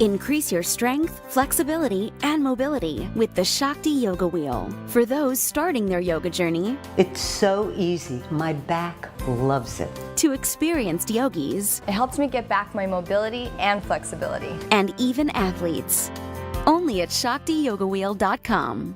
Increase your strength, flexibility, and mobility with the Shakti Yoga Wheel. For those starting their yoga journey, It's so easy. My back loves it. to experienced yogis, It helps me get back my mobility and flexibility. and even athletes. Only at ShaktiYogaWheel.com.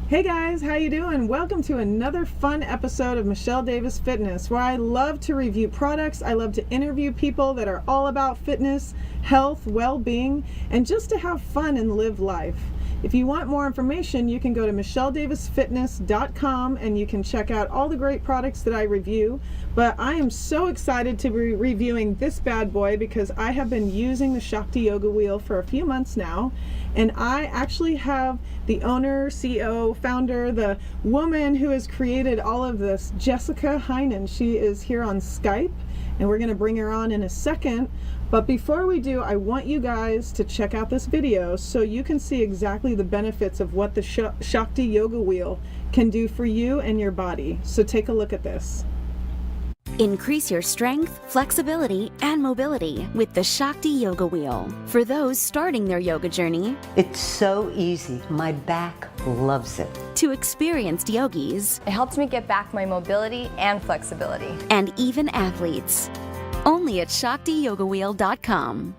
Hey guys, how you doing? Welcome to another fun episode of Michelle Davis Fitness, where I love to review products. I love to interview people that are all about fitness, health, well-being, and just to have fun and live life. If you want more information, you can go to michelledavisfitness.com and you can check out all the great products that I review. But I am so excited to be reviewing this bad boy because I have been using the Shakti Yoga Wheel for a few months now. And I actually have the owner, CEO, founder, the woman who has created all of this, Jessica Heinen. She is here on Skype, and we're going to bring her on in a second. But before we do, I want you guys to check out this video so you can see exactly the benefits of what the Shakti Yoga Wheel can do for you and your body. So take a look at this. Increase your strength, flexibility, and mobility with the Shakti Yoga Wheel. For those starting their yoga journey, It's so easy. My back loves it. to experienced yogis, It helps me get back my mobility and flexibility. and even athletes. Only at ShaktiYogaWheel.com.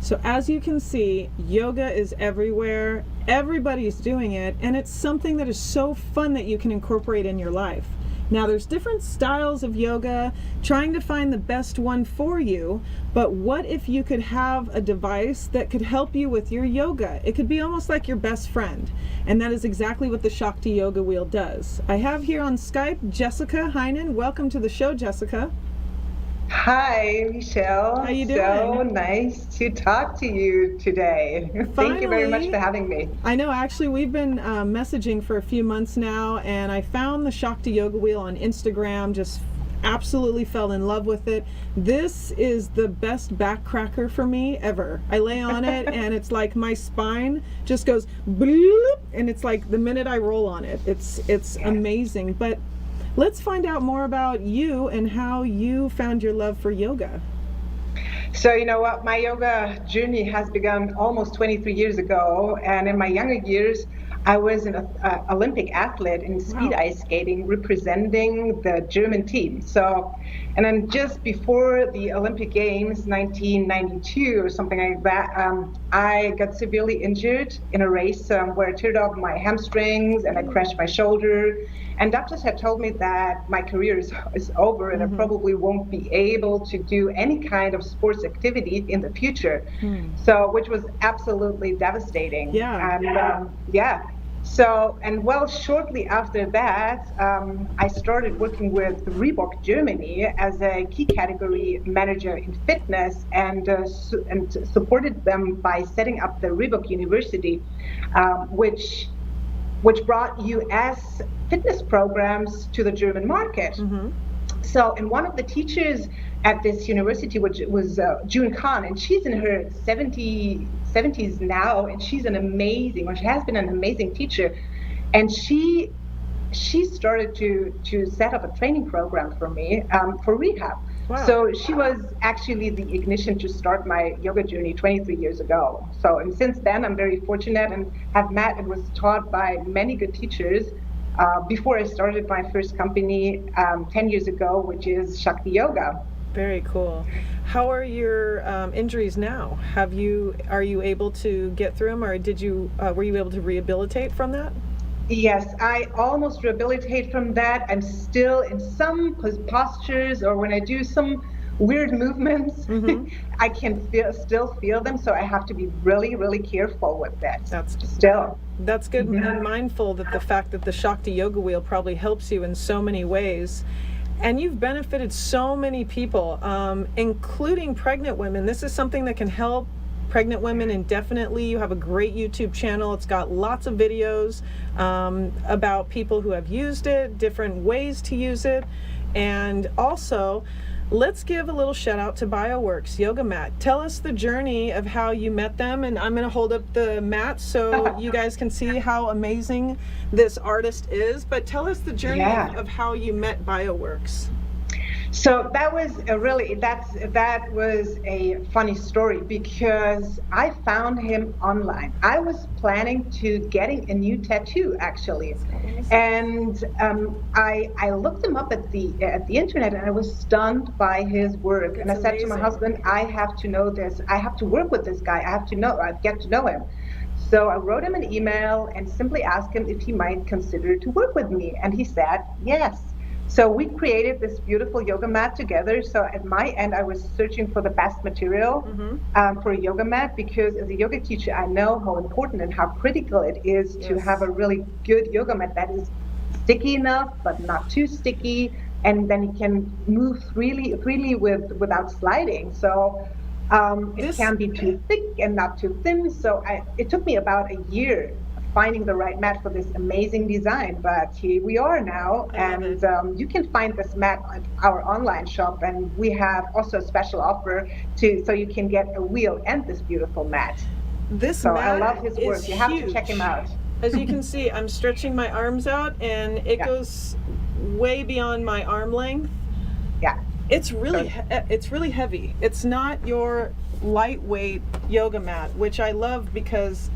So as you can see, yoga is everywhere. Everybody's doing it, and it's something that is so fun that you can incorporate in your life. Now there's different styles of yoga, trying to find the best one for you, but what if you could have a device that could help you with your yoga? It could be almost like your best friend, and that is exactly what the Shakti Yoga Wheel does. I have here on Skype Jessica Heinen. Welcome to the show, Jessica. Hi, Michelle. How you So doing? nice to talk to you today. Thank you very much Finally. for having me. I know, actually, we've been messaging for a few months now, and I found the Shakti Yoga Wheel on Instagram, just absolutely fell in love with it. This is the best back cracker for me ever. I lay on it, and it's like my spine just goes bloop, and it's like the minute I roll on it, it's amazing. But let's find out more about you and how you found your love for yoga. So, you know what? My yoga journey has begun almost 23 years ago. And in my younger years, I was an Olympic athlete in speed Wow. ice skating, representing the German team. So, and then just before the Olympic Games, 1992 or something like that, I got severely injured in a race where I teared off my hamstrings and I crashed my shoulder. And doctors had told me that my career is over and I probably won't be able to do any kind of sports activity in the future. So, which was absolutely devastating. Yeah. And So, and well, shortly after that, I started working with Reebok Germany as a key category manager in fitness, and supported them by setting up the Reebok University, which brought U.S. fitness programs to the German market. So, and one of the teachers at this university, which was June Kahn, and she's in her 70s now, and she's an amazing, or she has been an amazing teacher, and she started to set up a training program for me for rehab. Wow. So she was actually the ignition to start my yoga journey 23 years ago. So, and since then, I'm very fortunate and have met and was taught by many good teachers before I started my first company 10 years ago, which is Shakti Yoga. Very cool. How are your injuries now? Are you able to get through them, or were you able to rehabilitate from that? Yes, I almost rehabilitate from that. I'm still in some postures, or when I do some weird movements, I can still feel them. So I have to be really, really careful with that. That's good and mindful that the fact that the Shakti Yoga Wheel probably helps you in so many ways. And you've benefited so many people, including pregnant women. This is something that can help pregnant women indefinitely. You have a great YouTube channel. It's got lots of videos about people who have used it, different ways to use it. And also, let's give a little shout out to BioWorks Yoga Mat. Tell us the journey of how you met them, and I'm going to hold up the mat so you guys can see how amazing this artist is, but tell us the journey of how you met BioWorks. So that was that was a funny story because I found him online. I was planning to getting a new tattoo actually, and I looked him up at the internet, and I was stunned by his work. And I said to my husband, I have to know this. I have to work with this guy. I get to know him. So I wrote him an email and simply asked him if he might consider to work with me, and he said yes. So we created this beautiful yoga mat together. So at my end, I was searching for the best material for a yoga mat, because as a yoga teacher, I know how important and how critical it is to have a really good yoga mat that is sticky enough, but not too sticky, and then it can move freely without sliding. So it can be too thick and not too thin. So it took me about a year finding the right mat for this amazing design, but here we are now, and you can find this mat on our online shop, and we have also a special offer so you can get a wheel and this beautiful mat. I love his work. You have to check him out. As you can see, I'm stretching my arms out, and it goes way beyond my arm length. Yeah, it's really heavy. It's not your lightweight yoga mat, which I love because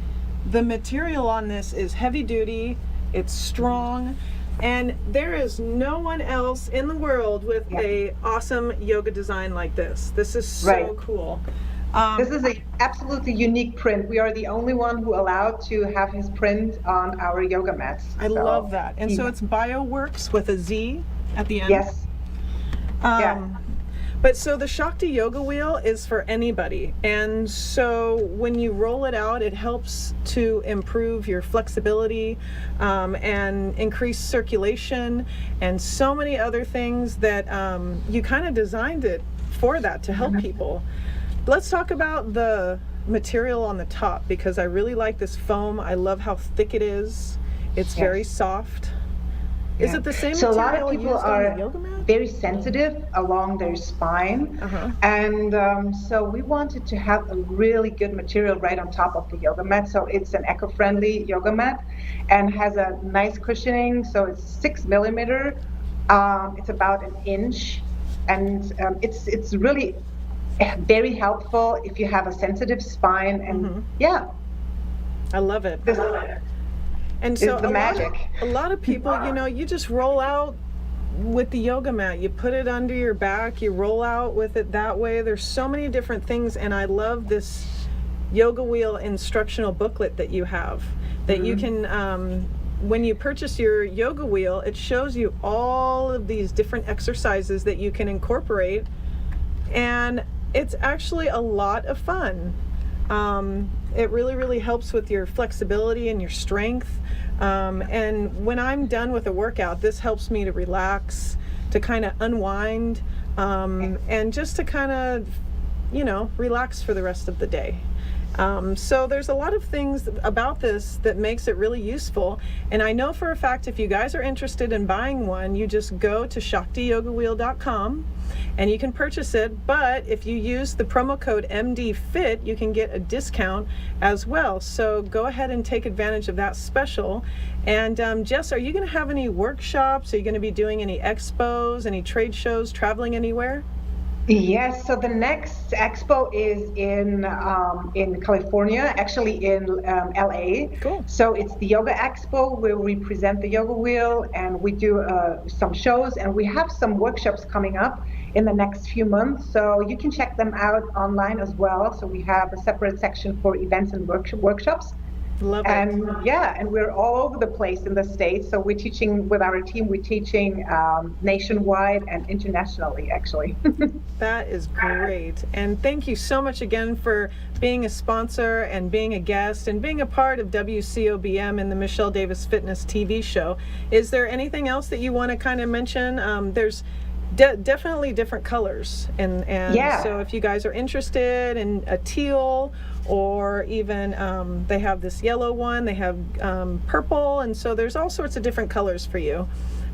the material on this is heavy duty, it's strong, and there is no one else in the world with a awesome yoga design like this. This is so cool. This is an absolutely unique print. We are the only one who allowed to have his print on our yoga mats. I love that. And so it's BioWorks with a Z at the end. Yes. But so the Shakti Yoga Wheel is for anybody, and so when you roll it out, it helps to improve your flexibility and increase circulation, and so many other things that you kind of designed it for that, to help people. Let's talk about the material on the top, because I really like this foam. I love how thick it is. It's very soft. Is it the same material? So a lot of used people on the are yoga mat? very sensitive along their spine, and so we wanted to have a really good material right on top of the yoga mat. So it's an eco-friendly yoga mat and has a nice cushioning. So it's 6 millimeter. It's about an inch, and it's really very helpful if you have a sensitive spine. And I love it. And so a lot of people, you just roll out with the yoga mat. You put it under your back, you roll out with it that way. There's so many different things, and I love this yoga wheel instructional booklet that you have, that you can, when you purchase your yoga wheel, it shows you all of these different exercises that you can incorporate, and it's actually a lot of fun. It really helps with your flexibility and your strength. And when I'm done with a workout, this helps me to relax, to kind of unwind, and just to kind of, relax for the rest of the day. So there's a lot of things about this that makes it really useful. And I know for a fact, if you guys are interested in buying one, you just go to shaktiyogawheel.com and you can purchase it. But if you use the promo code MDFIT, you can get a discount as well. So go ahead and take advantage of that special. And Jess, are you going to have any workshops? Are you going to be doing any expos, any trade shows, traveling anywhere? Yes, so the next expo is in California, actually in LA. Cool. So it's the Yoga Expo, where we present the yoga wheel, and we do some shows, and we have some workshops coming up in the next few months. So you can check them out online as well. So we have a separate section for events and workshops. Love it. And we're all over the place in the States. So we're teaching with our team, we're teaching nationwide and internationally, actually. That is great. And thank you so much again for being a sponsor and being a guest and being a part of WCOBM and the Michelle Davis Fitness TV show. Is there anything else that you want to kind of mention? There's definitely different colors. And so if you guys are interested in a teal, or even they have this yellow one, they have purple, and so there's all sorts of different colors for you.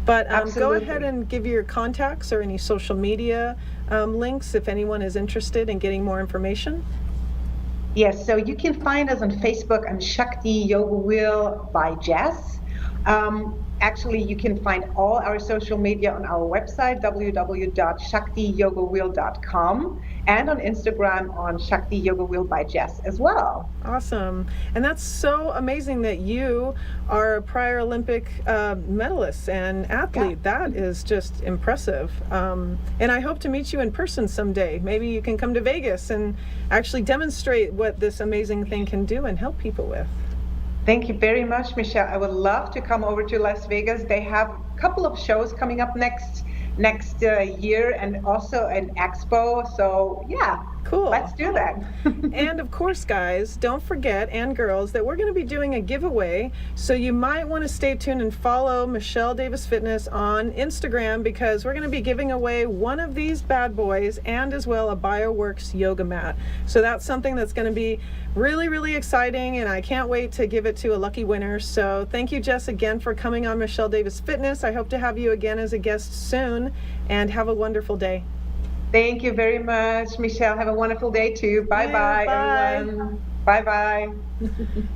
But go ahead and give your contacts or any social media links if anyone is interested in getting more information? Yes, so you can find us on Facebook on Shakti Yoga Wheel by Jess. Actually, you can find all our social media on our website, www.shaktiyogawheel.com, and on Instagram on Shakti Yoga Wheel by Jess as well. Awesome. And that's so amazing that you are a prior Olympic medalist and athlete. Yeah. That is just impressive. And I hope to meet you in person someday. Maybe you can come to Vegas and actually demonstrate what this amazing thing can do and help people with. Thank you very much, Michelle. I would love to come over to Las Vegas. They have a couple of shows coming up next year, and also an expo. So yeah, cool. Let's do that. And of course, guys, don't forget, and girls, that we're going to be doing a giveaway. So you might want to stay tuned and follow Michelle Davis Fitness on Instagram, because we're going to be giving away one of these bad boys and as well a BioWorks yoga mat. So that's something that's going to be really, really exciting, and I can't wait to give it to a lucky winner. So thank you, Jess, again for coming on Michelle Davis Fitness. I hope to have you again as a guest soon, and have a wonderful day. Thank you very much, Michelle. Have a wonderful day too. Bye-bye, everyone. Bye-bye.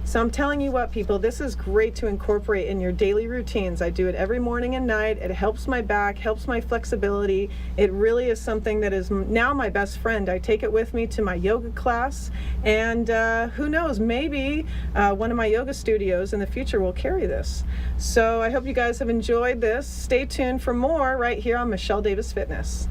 So I'm telling you what, people, this is great to incorporate in your daily routines. I do it every morning and night. It helps my back, helps my flexibility. It really is something that is now my best friend. I take it with me to my yoga class, and who knows, maybe one of my yoga studios in the future will carry this. So I hope you guys have enjoyed this. Stay tuned for more right here on Michelle Davis Fitness.